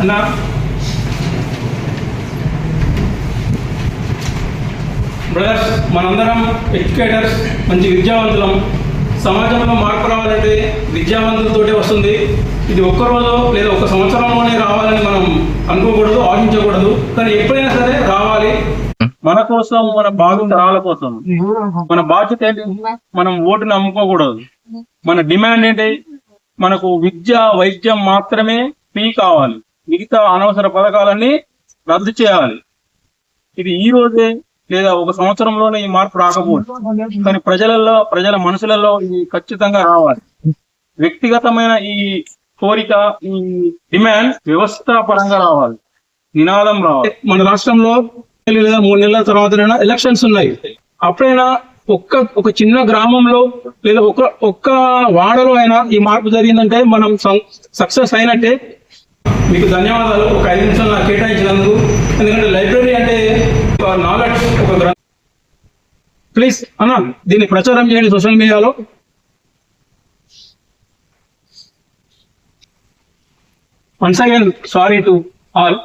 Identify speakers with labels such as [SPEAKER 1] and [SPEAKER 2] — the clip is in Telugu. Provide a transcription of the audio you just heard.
[SPEAKER 1] అన్నా బ్రదర్స్, మనందరం ఎడ్యుకేటర్స్, మంచి విద్యావంతులం. సమాజంలో మార్పు రావాలంటే విద్యావంతులతోటే వస్తుంది. ఇది ఒక్కరోజు లేదా ఒక సంవత్సరంలోనే రావాలని మనం అనుకోకూడదు, ఆశించకూడదు. కానీ ఎప్పుడైనా సరే రావాలి. మన కోసం, మన భావితరాల కోసం. మన బాధ్యత ఏంటి? మనం ఓటును అమ్ముకోకూడదు. మన డిమాండ్ ఏంటి? మనకు విద్య, వైద్యం మాత్రమే ఫ్రీ కావాలి. మిగతా అనవసర పథకాలన్నీ రద్దు చేయాలి. ఇది ఈ రోజే లేదా ఒక సంవత్సరంలోనే ఈ మార్పు రాకపోవచ్చు, కానీ ప్రజల మనసులలో ఇది ఖచ్చితంగా రావాలి. వ్యక్తిగతమైన ఈ కోరిక, ఈ డిమాండ్ వ్యవస్థ పరంగా రావాలి, నినాదం రావాలి. మన రాష్ట్రంలో లేదా 3 నెలల తర్వాతనైనా ఎలక్షన్స్ ఉన్నాయి. అప్పుడైనా ఒక చిన్న గ్రామంలో లేదా ఒక్క వాడలో అయినా ఈ మార్పు జరిగిందంటే మనం సక్సెస్ అయినట్టే. మీకు ధన్యవాదాలు ఒక 5 నిమిషాలు నాకు కేటాయించినందుకు. ఎందుకంటే లైబ్రరీ అంటే ఒక నాలెడ్జ్, ఒక గ్రంథం. ప్లీజ్ అన్న దీన్ని ప్రచారం చేయండి సోషల్ మీడియాలో. Once again sorry to all.